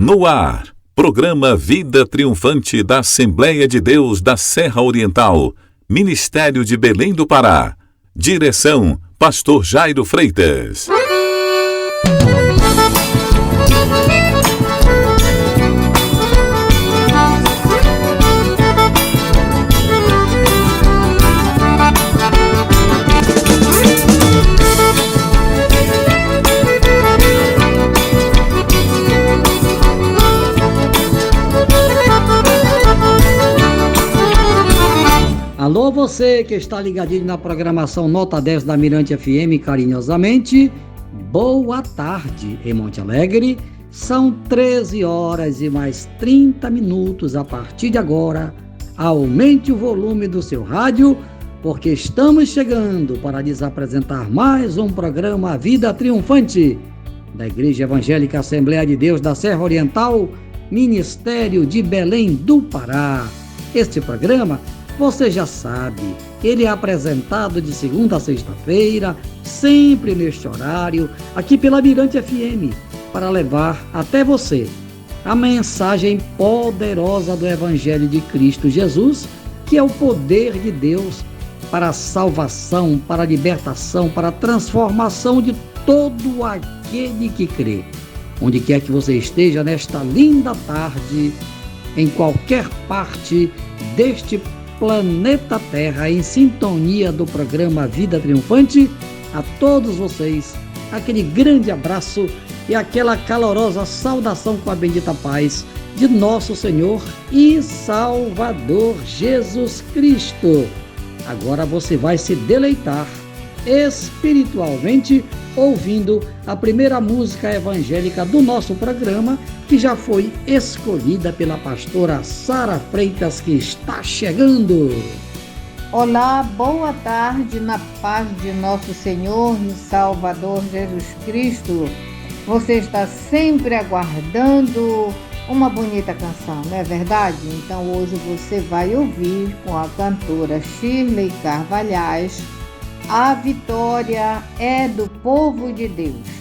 No ar, programa Vida Triunfante da Assembleia de Deus da Serra Oriental, Ministério de Belém do Pará. Direção, Pastor Jairo Freitas. Alô, você que está ligadinho na programação Nota 10 da Mirante FM, carinhosamente, boa tarde em Monte Alegre. São 13 horas e mais 30 minutos a partir de agora. Aumente o volume do seu rádio, porque estamos chegando para lhes apresentar mais um programa Vida Triunfante da Igreja Evangélica Assembleia de Deus da Serra Oriental, Ministério de Belém do Pará. Este programa, você já sabe, ele é apresentado de segunda a sexta-feira, sempre neste horário, aqui pela Mirante FM, para levar até você a mensagem poderosa do Evangelho de Cristo Jesus, que é o poder de Deus para a salvação, para a libertação, para a transformação de todo aquele que crê. Onde quer que você esteja nesta linda tarde, em qualquer parte deste planeta Terra, em sintonia do programa Vida Triunfante, a todos vocês, aquele grande abraço e aquela calorosa saudação com a bendita paz de nosso Senhor e Salvador Jesus Cristo. Agora você vai se deleitar espiritualmente ouvindo a primeira música evangélica do nosso programa, que já foi escolhida pela pastora Sara Freitas, que está chegando. Olá, boa tarde na paz de nosso Senhor e Salvador Jesus Cristo. Você está sempre aguardando uma bonita canção, não é verdade? Então hoje você vai ouvir com a cantora Shirley Carvalhais, A Vitória é do Povo de Deus.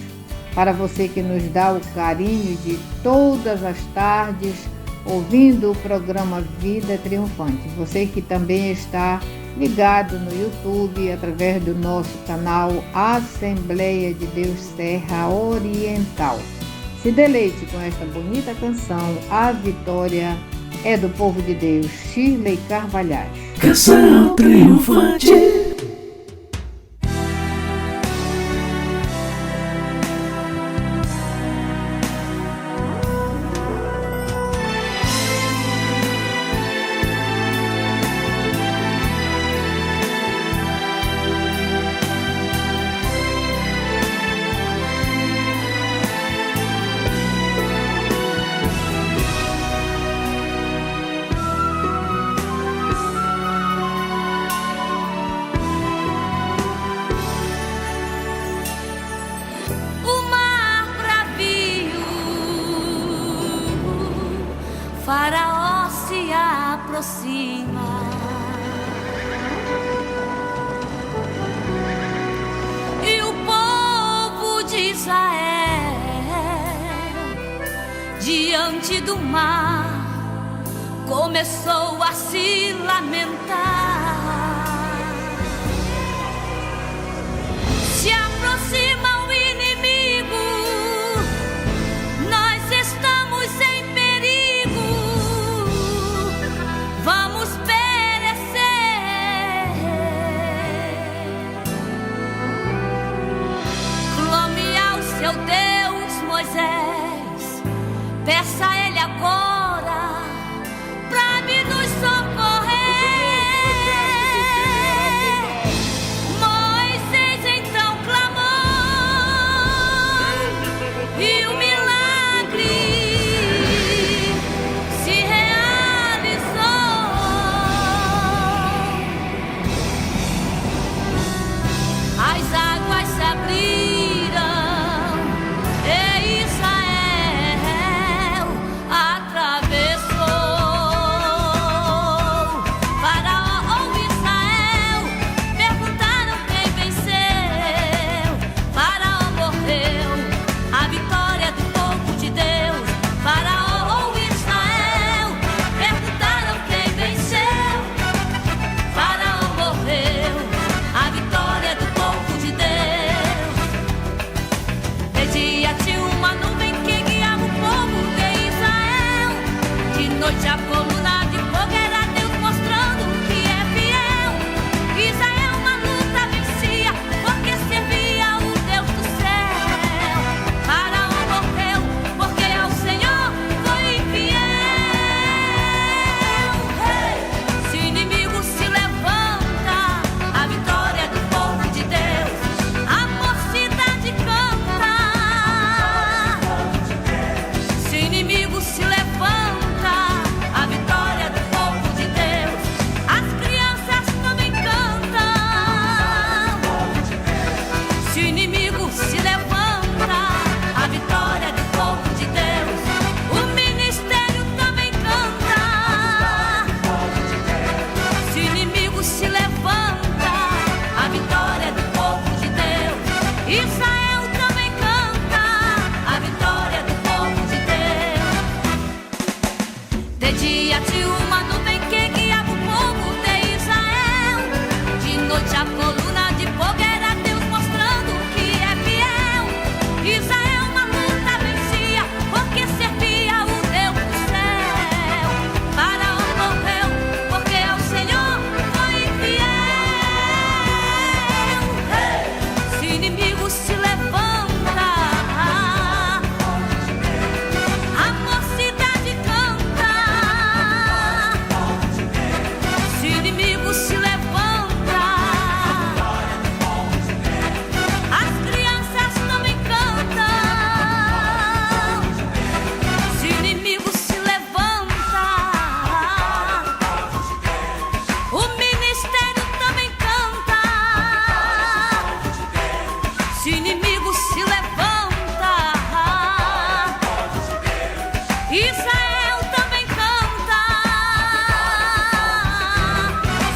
Para você que nos dá o carinho de todas as tardes, ouvindo o programa Vida Triunfante. Você que também está ligado no YouTube, através do nosso canal Assembleia de Deus Serra Oriental. Se deleite com esta bonita canção, A Vitória é do Povo de Deus, Shirley Carvalhais. Canção triunfante. Faraó se aproxima e o povo de Israel diante do mar começou a se lamentar. Se aproxima o inimigo, nós estamos em perigo, vamos perecer. Clame ao seu Deus, Moisés, peça a ele agora pra me nos socorrer. Moisés então clamou e o milagre se realizou. As águas se abriram e Israel atravessou. Israel também canta a vitória do povo de Deus. De dia tinha uma nuvem que guiava o povo de Israel. De noite a coluna de fogo era Deus mostrando que é fiel. Israel uma luta vencia porque servia o Deus do céu. Faraó morreu porque ao Senhor foi infiel. Se inimigo se levanta, a mocidade canta. Se inimigo se levanta, as crianças também cantam. Se inimigo se levanta, o ministério também canta. Se inimigo se levanta, Israel também canta.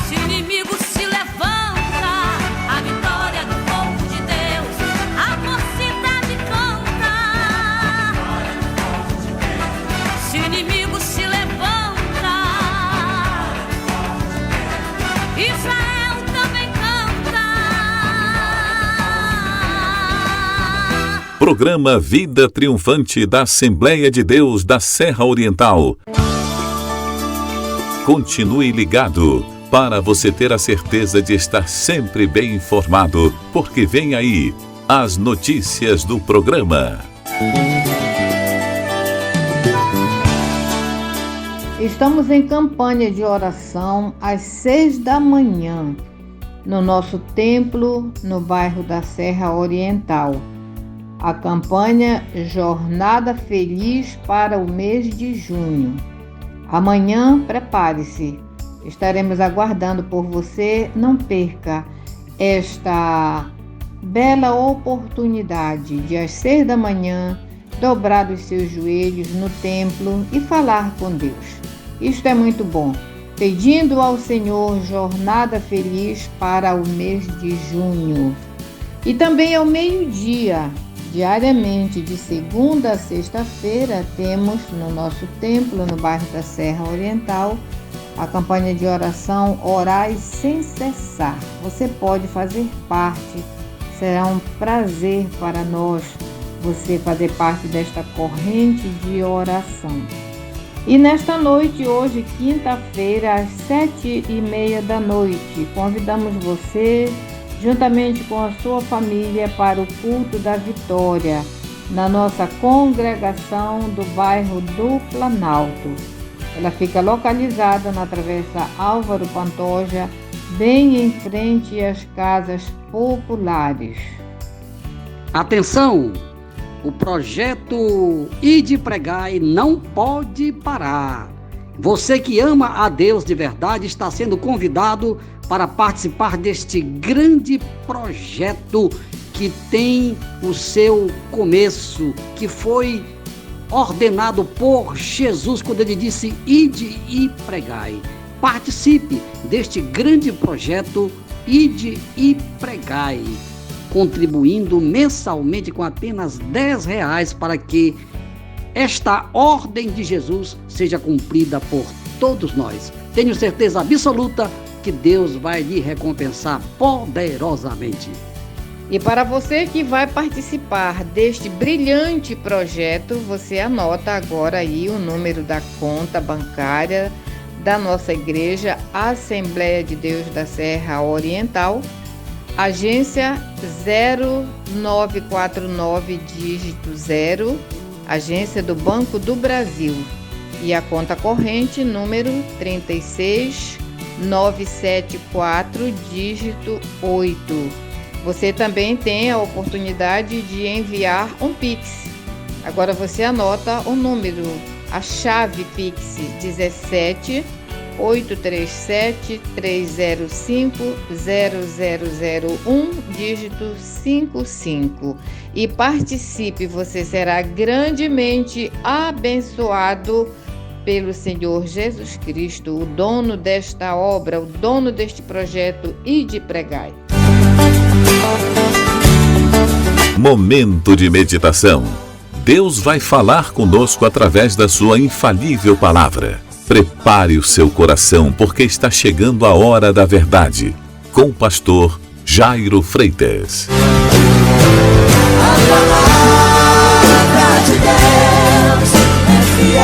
Se inimigo se levanta, a vitória do povo de Deus, a mocidade canta. Se inimigo se levanta, Israel também canta. Programa Vida Triunfante da Assembleia de Deus da Serra Oriental. Continue ligado para você ter a certeza de estar sempre bem informado, porque vem aí as notícias do programa. Estamos em campanha de oração às 6 da manhã, no nosso templo, no bairro da Serra Oriental. A campanha Jornada Feliz para o mês de junho. Amanhã, prepare-se. Estaremos aguardando por você. Não perca esta bela oportunidade de às 6 da manhã dobrar os seus joelhos no templo e falar com Deus. Isto é muito bom. Pedindo ao Senhor jornada feliz para o mês de junho. E também ao meio-dia, diariamente, de segunda a sexta-feira, temos no nosso templo, no bairro da Serra Oriental, a campanha de oração Orai Sem Cessar. Você pode fazer parte, será um prazer para nós você fazer parte desta corrente de oração. E nesta noite, hoje, quinta-feira, às 7h30 da noite, convidamos você, juntamente com a sua família, para o culto da vitória, na nossa congregação do bairro do Planalto. Ela fica localizada na Travessa Álvaro Pantoja, bem em frente às casas populares. Atenção! O projeto Ide Pregai não pode parar. Você que ama a Deus de verdade está sendo convidado para participar deste grande projeto que tem o seu começo, que foi ordenado por Jesus quando ele disse: Ide e pregai. Participe deste grande projeto Ide e Pregai, contribuindo mensalmente com apenas R$10 para que esta ordem de Jesus seja cumprida por todos nós. Tenho certeza absoluta que Deus vai lhe recompensar poderosamente. E para você que vai participar deste brilhante projeto, você anota agora aí o número da conta bancária da nossa igreja, Assembleia de Deus da Serra Oriental, agência 0949 dígito 0, agência do Banco do Brasil, e a conta corrente número 36974 dígito 8. Você também tem a oportunidade de enviar um Pix. Agora você anota o número, a chave Pix 17 837 305 0001 dígito 55 e participe. Você será grandemente abençoado pelo Senhor Jesus Cristo, o dono desta obra, o dono deste projeto Ide Pregai. Momento de meditação. Deus vai falar conosco através da sua infalível palavra. Prepare o seu coração, porque está chegando a hora da verdade. Com o pastor Jairo Freitas. A palavra de Deus é fiel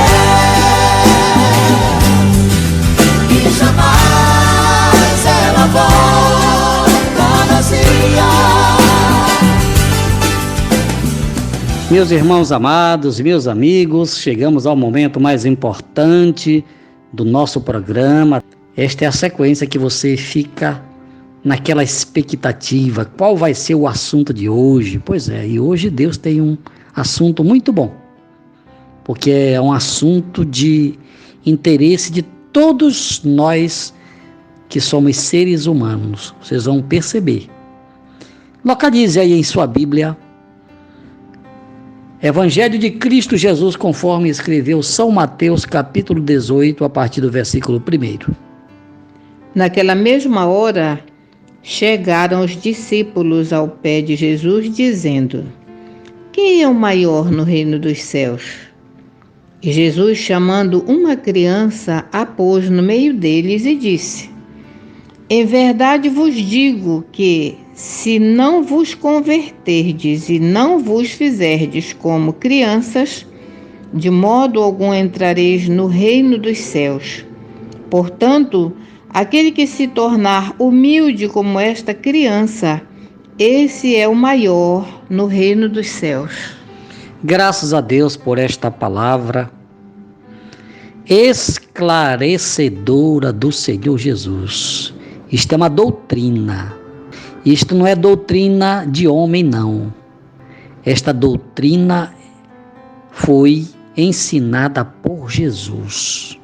e jamais ela volta vazia. Meus irmãos amados, meus amigos, chegamos ao momento mais importante do nosso programa. Esta é a sequência que você fica naquela expectativa. Qual vai ser o assunto de hoje? Pois é, e hoje Deus tem um assunto muito bom, porque é um assunto de interesse de todos nós que somos seres humanos. Vocês vão perceber. Localize aí em sua Bíblia Evangelho de Cristo Jesus, conforme escreveu São Mateus, capítulo 18, a partir do versículo 1. Naquela mesma hora, chegaram os discípulos ao pé de Jesus, dizendo: Quem é o maior no reino dos céus? E Jesus, chamando uma criança, a pôs no meio deles e disse: Em verdade vos digo que, se não vos converterdes e não vos fizerdes como crianças, de modo algum entrareis no reino dos céus. Portanto, aquele que se tornar humilde como esta criança, esse é o maior no reino dos céus. Graças a Deus por esta palavra esclarecedora do Senhor Jesus. Isto é uma doutrina. Isto não é doutrina de homem, não. Esta doutrina foi ensinada por Jesus.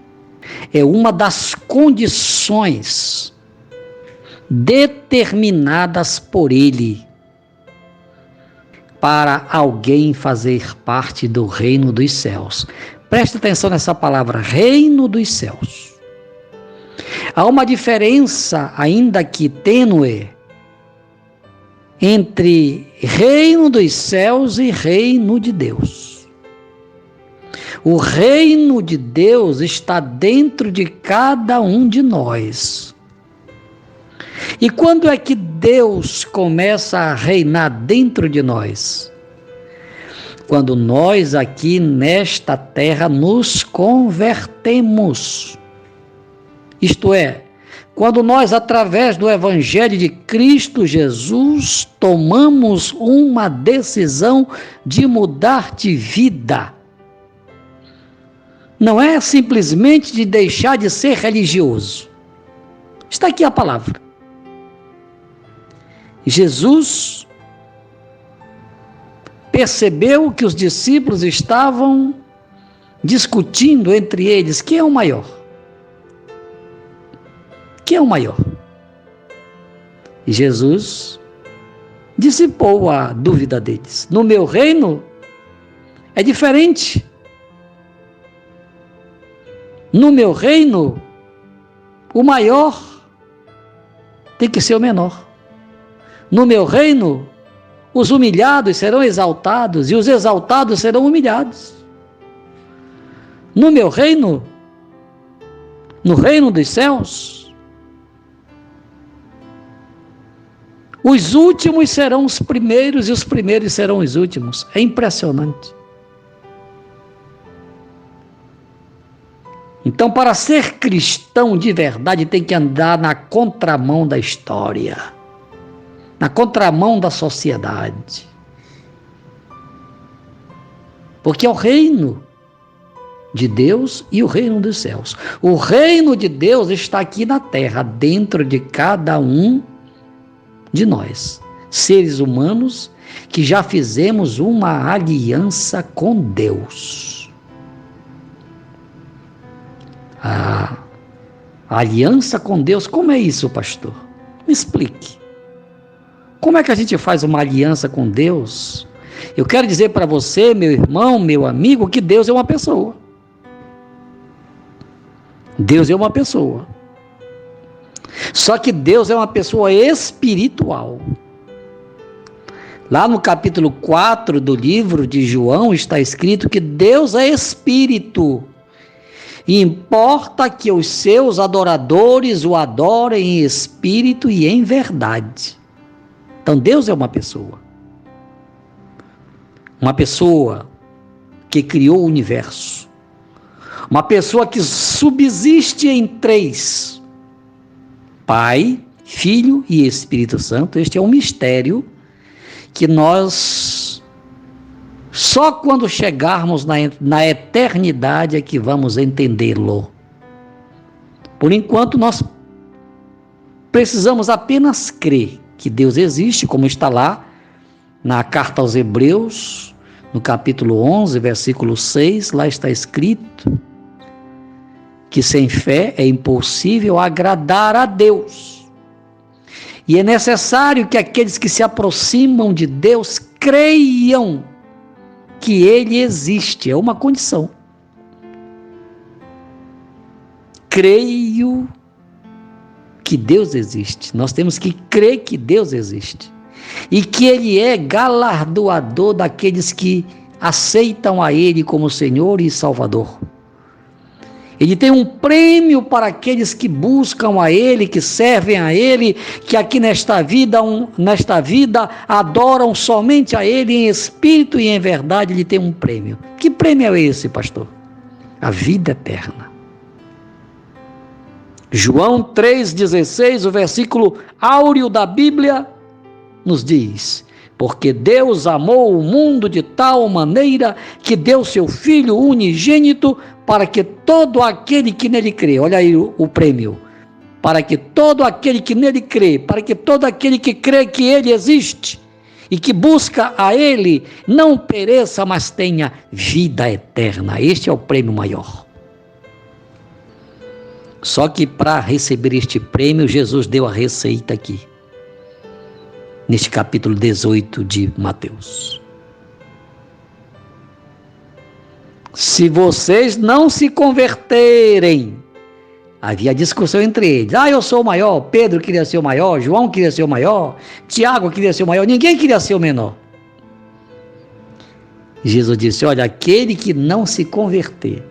É uma das condições determinadas por Ele para alguém fazer parte do reino dos céus. Preste atenção nessa palavra, reino dos céus. Há uma diferença, ainda que tênue, entre reino dos céus e reino de Deus. O reino de Deus está dentro de cada um de nós. E quando é que Deus começa a reinar dentro de nós? Quando nós aqui nesta terra nos convertemos. Isto é, quando nós, através do Evangelho de Cristo Jesus, tomamos uma decisão de mudar de vida. Não é simplesmente de deixar de ser religioso. Está aqui a palavra. Jesus percebeu que os discípulos estavam discutindo entre eles quem é o maior. Quem é o maior? E Jesus dissipou a dúvida deles. No meu reino é diferente. No meu reino, o maior tem que ser o menor. No meu reino, os humilhados serão exaltados e os exaltados serão humilhados. No meu reino, no reino dos céus, os últimos serão os primeiros e os primeiros serão os últimos. É impressionante. Então, para ser cristão de verdade, tem que andar na contramão da história, na contramão da sociedade. Porque é o reino de Deus e o reino dos céus. O reino de Deus está aqui na terra, dentro de cada um de nós, seres humanos que já fizemos uma aliança com Deus. A aliança com Deus, como é isso, pastor? Me explique. Como é que a gente faz uma aliança com Deus? Eu quero dizer para você, meu irmão, meu amigo, que Deus é uma pessoa. Deus é uma pessoa. Só que Deus é uma pessoa espiritual. Lá no capítulo 4 do livro de João está escrito que Deus é espírito. E importa que os seus adoradores o adorem em espírito e em verdade. Então Deus é uma pessoa. Uma pessoa que criou o universo. Uma pessoa que subsiste em três: Pai, Filho e Espírito Santo. Este é um mistério que nós, só quando chegarmos na eternidade, é que vamos entendê-lo. Por enquanto, nós precisamos apenas crer que Deus existe, como está lá na carta aos Hebreus, no capítulo 11, versículo 6, lá está escrito que sem fé é impossível agradar a Deus. E é necessário que aqueles que se aproximam de Deus creiam que Ele existe. É uma condição. Creio que Deus existe. Nós temos que crer que Deus existe. E que Ele é galardoador daqueles que aceitam a Ele como Senhor e Salvador. Ele tem um prêmio para aqueles que buscam a Ele, que servem a Ele, que aqui nesta vida adoram somente a Ele em espírito e em verdade. Ele tem um prêmio. Que prêmio é esse, pastor? A vida eterna. João 3,16, o versículo áureo da Bíblia, nos diz: porque Deus amou o mundo de tal maneira que deu seu Filho unigênito para que todo aquele que nele crê, olha aí o prêmio, para que todo aquele que nele crê, para que todo aquele que crê que Ele existe e que busca a Ele, não pereça, mas tenha vida eterna. Este é o prêmio maior. Só que para receber este prêmio, Jesus deu a receita aqui, neste capítulo 18 de Mateus. Se vocês não se converterem, havia discussão entre eles. Eu sou o maior, Pedro queria ser o maior, João queria ser o maior, Tiago queria ser o maior, ninguém queria ser o menor. Jesus disse: olha, aquele que não se converter,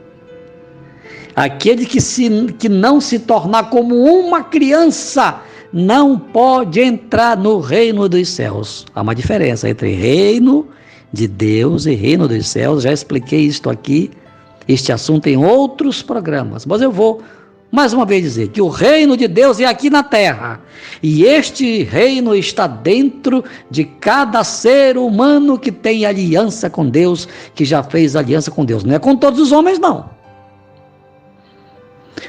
aquele que não se tornar como uma criança, não pode entrar no reino dos céus. Há uma diferença entre reino de Deus e reino dos céus. Já expliquei isto aqui, este assunto em outros programas, mas eu vou mais uma vez dizer que o reino de Deus é aqui na terra, e este reino está dentro de cada ser humano que tem aliança com Deus, que já fez aliança com Deus. Não é com todos os homens, não.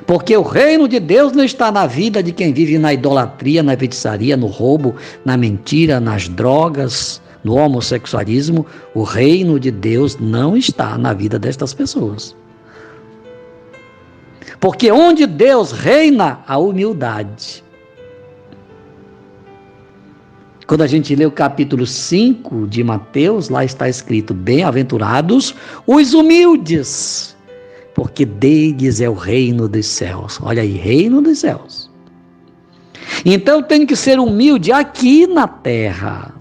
Porque o reino de Deus não está na vida de quem vive na idolatria, na feitiçaria, no roubo, na mentira, nas drogas, no homossexualismo. O reino de Deus não está na vida destas pessoas. Porque onde Deus reina, a humildade. Quando a gente lê o capítulo 5 de Mateus, lá está escrito: bem-aventurados os humildes, porque deles é o reino dos céus. Olha aí, reino dos céus. Então eu tenho que ser humilde aqui na terra.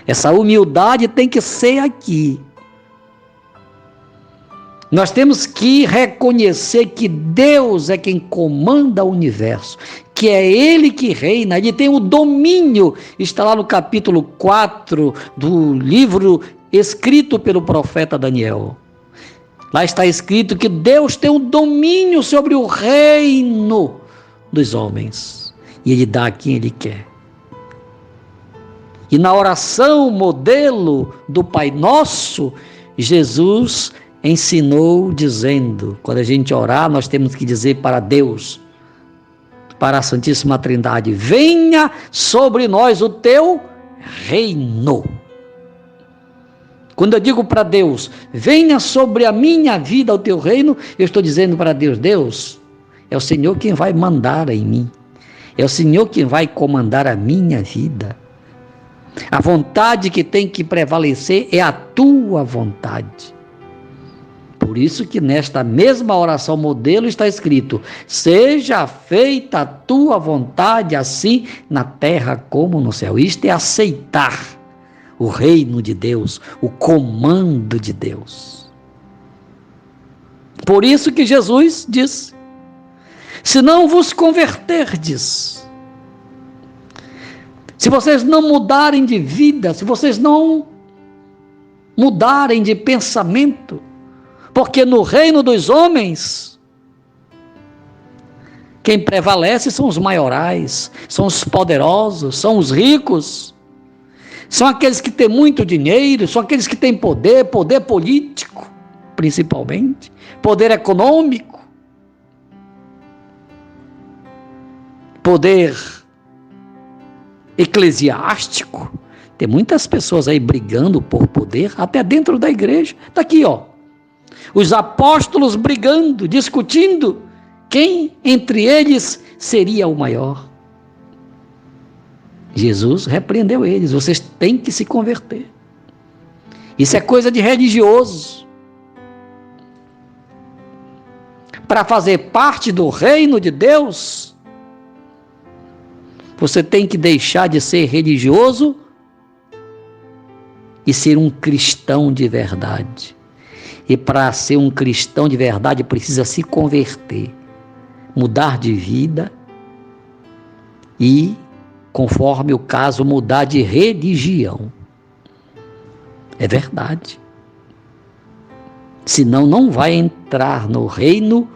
Essa humildade tem que ser aqui. Nós temos que reconhecer que Deus é quem comanda o universo, que é Ele que reina, Ele tem o domínio. Está lá no capítulo 4 do livro escrito pelo profeta Daniel. Lá está escrito que Deus tem o domínio sobre o reino dos homens, e Ele dá a quem Ele quer. E na oração modelo do Pai Nosso, Jesus ensinou dizendo, quando a gente orar, nós temos que dizer para Deus, para a Santíssima Trindade: venha sobre nós o teu reino. Quando eu digo para Deus: venha sobre a minha vida o teu reino, eu estou dizendo para Deus: Deus, é o Senhor quem vai mandar em mim, é o Senhor quem vai comandar a minha vida. A vontade que tem que prevalecer é a tua vontade. Por isso que nesta mesma oração modelo está escrito: seja feita a tua vontade, assim na terra como no céu. Isto é aceitar o reino de Deus, o comando de Deus. Por isso que Jesus disse: se não vos converterdes, se vocês não mudarem de vida, se vocês não mudarem de pensamento, porque no reino dos homens, quem prevalece são os maiorais, são os poderosos, são os ricos, são aqueles que têm muito dinheiro, são aqueles que têm poder, poder político, principalmente, poder econômico, poder eclesiástico. Tem muitas pessoas aí brigando por poder, até dentro da igreja. Está aqui, ó. Os apóstolos brigando, discutindo quem entre eles seria o maior. Jesus repreendeu eles: vocês têm que se converter. Isso é coisa de religioso. Para fazer parte do reino de Deus, você tem que deixar de ser religioso e ser um cristão de verdade. E para ser um cristão de verdade precisa se converter, mudar de vida e, conforme o caso, mudar de religião. É verdade. Senão não vai entrar no reino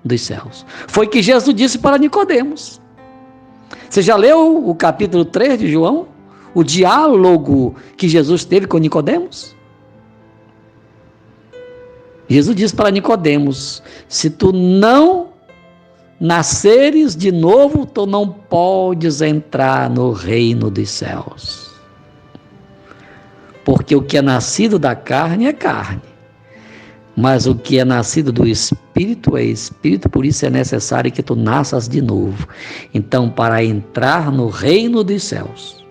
dos céus. Foi que Jesus disse para Nicodemos. Você já leu o capítulo 3 de João? O diálogo que Jesus teve com Nicodemos? Jesus disse para Nicodemos: se tu não nasceres de novo, tu não podes entrar no reino dos céus. Porque o que é nascido da carne é carne, mas o que é nascido do Espírito é Espírito, por isso é necessário que tu nasças de novo. Então, para entrar no reino dos céus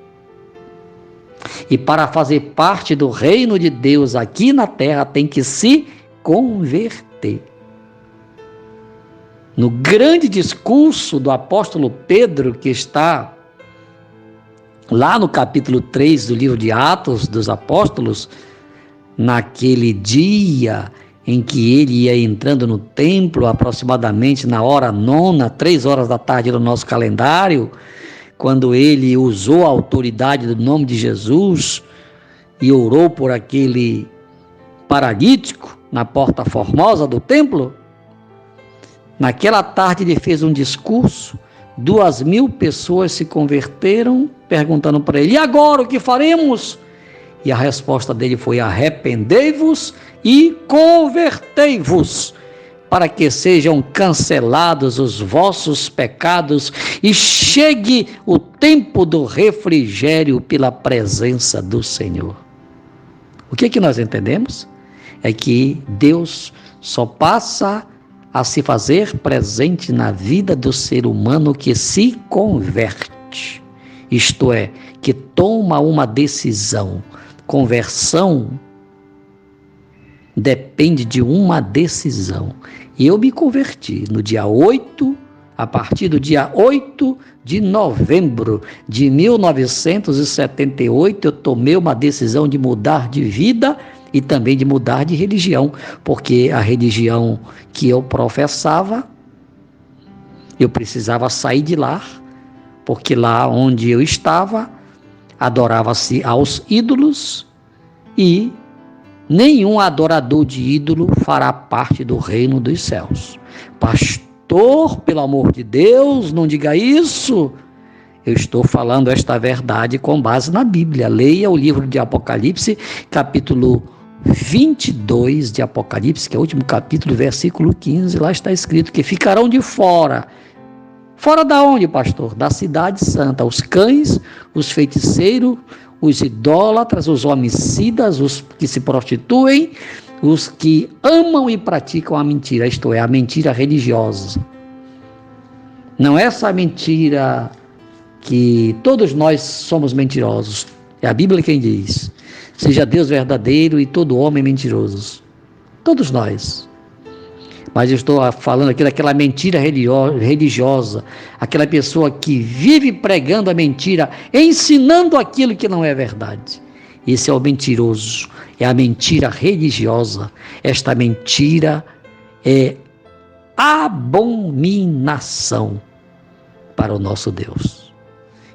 e para fazer parte do reino de Deus aqui na terra, tem que se converter. No grande discurso do apóstolo Pedro, que está lá no capítulo 3 do livro de Atos dos Apóstolos, naquele dia em que ele ia entrando no templo, aproximadamente na hora 9, 3 horas da tarde no nosso calendário, quando ele usou a autoridade do nome de Jesus e orou por aquele paralítico na porta formosa do templo. Naquela tarde ele fez um discurso, 2.000 pessoas se converteram, perguntando para ele: e agora o que faremos? E a resposta dele foi: arrependei-vos e convertei-vos, para que sejam cancelados os vossos pecados e chegue o tempo do refrigério pela presença do Senhor. O que nós entendemos? É que Deus só passa a se fazer presente na vida do ser humano que se converte, isto é, que toma uma decisão. Conversão depende de uma decisão. Eu me converti no dia 8, a partir do dia 8 de novembro de 1978, eu tomei uma decisão de mudar de vida e também de mudar de religião, porque a religião que eu professava, eu precisava sair de lá, porque lá onde eu estava, adorava-se aos ídolos e nenhum adorador de ídolo fará parte do reino dos céus. Pastor, pelo amor de Deus, não diga isso. Eu estou falando esta verdade com base na Bíblia. Leia o livro de Apocalipse, capítulo 22 de Apocalipse, que é o último capítulo, versículo 15. Lá está escrito que ficarão de fora. Fora da onde, pastor? Da cidade santa. Os cães, os feiticeiros, os idólatras, os homicidas, os que se prostituem, os que amam e praticam a mentira, isto é, a mentira religiosa. Não é essa mentira que todos nós somos mentirosos. É a Bíblia quem diz: seja Deus verdadeiro e todo homem mentiroso. Todos nós. Mas eu estou falando aqui daquela mentira religiosa, aquela pessoa que vive pregando a mentira, ensinando aquilo que não é verdade. Esse é o mentiroso, é a mentira religiosa. Esta mentira é abominação para o nosso Deus.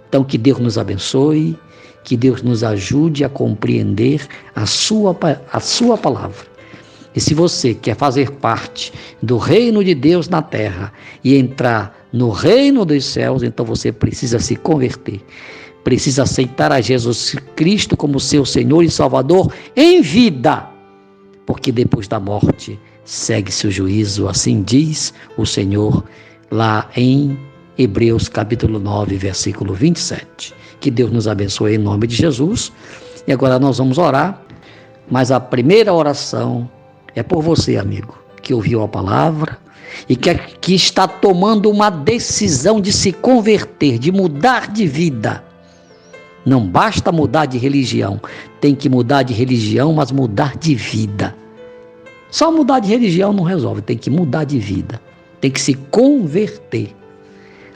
Então, que Deus nos abençoe, que Deus nos ajude a compreender a sua palavra. E se você quer fazer parte do reino de Deus na terra e entrar no reino dos céus, então você precisa se converter. Precisa aceitar a Jesus Cristo como seu Senhor e Salvador em vida. Porque depois da morte segue-se o juízo, assim diz o Senhor lá em Hebreus capítulo 9, versículo 27. Que Deus nos abençoe em nome de Jesus. E agora nós vamos orar, mas a primeira oração é por você, amigo, que ouviu a palavra e que está tomando uma decisão de se converter, de mudar de vida. Não basta mudar de religião, tem que mudar de religião, mas mudar de vida. Só mudar de religião não resolve, tem que mudar de vida, tem que se converter.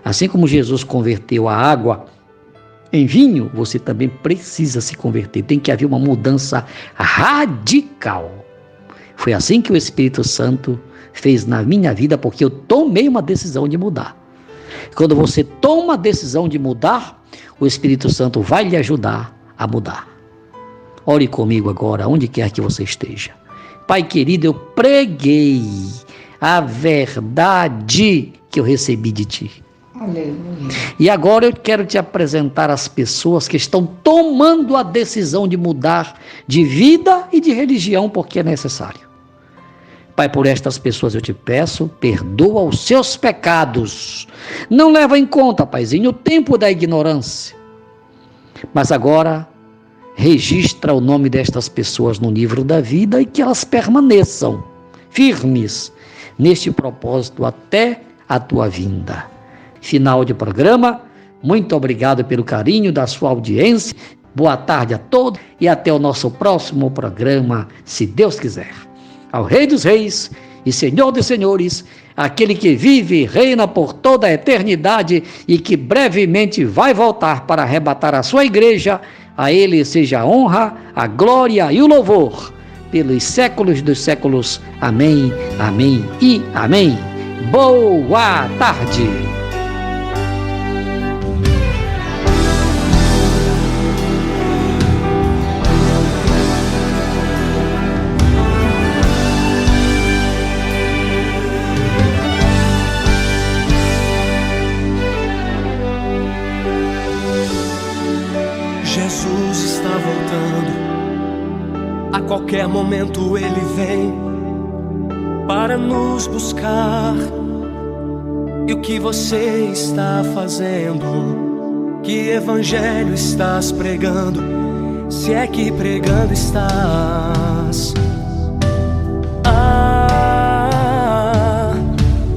Assim como Jesus converteu a água em vinho, você também precisa se converter, tem que haver uma mudança radical. Foi assim que o Espírito Santo fez na minha vida, porque eu tomei uma decisão de mudar. Quando você toma a decisão de mudar, o Espírito Santo vai lhe ajudar a mudar. Ore comigo agora, onde quer que você esteja. Pai querido, eu preguei a verdade que eu recebi de Ti. Aleluia. E agora eu quero te apresentar as pessoas que estão tomando a decisão de mudar de vida e de religião, porque é necessário. Pai, por estas pessoas eu te peço, perdoa os seus pecados. Não leva em conta, Paizinho, o tempo da ignorância. Mas agora, registra o nome destas pessoas no livro da vida e que elas permaneçam firmes neste propósito até a tua vinda. Final de programa, muito obrigado pelo carinho da sua audiência. Boa tarde a todos e até o nosso próximo programa, se Deus quiser. Ao Rei dos Reis e Senhor dos Senhores, aquele que vive e reina por toda a eternidade e que brevemente vai voltar para arrebatar a sua igreja, a Ele seja a honra, a glória e o louvor pelos séculos dos séculos. Amém, amém e amém. Boa tarde. Jesus está voltando, a qualquer momento Ele vem para nos buscar. E o que você está fazendo? Que evangelho estás pregando? Se é que pregando estás.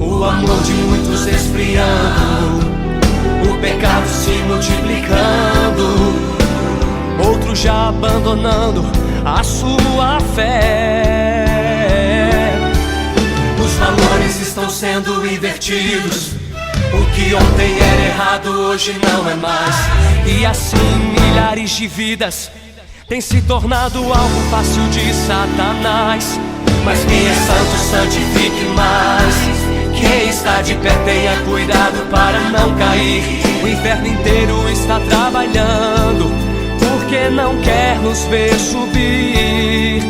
O amor de muitos esfriando, o pecado se multiplicando, outros já abandonando a sua fé. Os valores estão sendo invertidos, o que ontem era errado hoje não é mais. E assim milhares de vidas têm se tornado algo fácil de Satanás. Mas quem é santo santifique mais, quem está de pé tenha cuidado para não cair. O inferno inteiro está trabalhando porque não quer nos ver subir.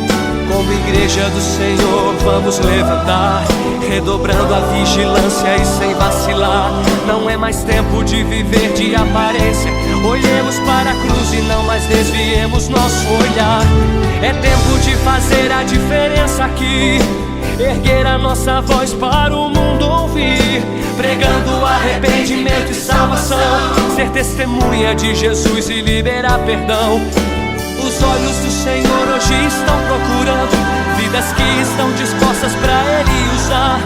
Como igreja do Senhor vamos levantar, redobrando a vigilância e sem vacilar. Não é mais tempo de viver de aparência, olhemos para a cruz e não mais desviemos nosso olhar. É tempo de fazer a diferença aqui, erguer a nossa voz para o mundo ouvir, pregando arrependimento e salvação, ser testemunha de Jesus e liberar perdão. Os olhos do Senhor hoje estão procurando vidas que estão dispostas para Ele usar.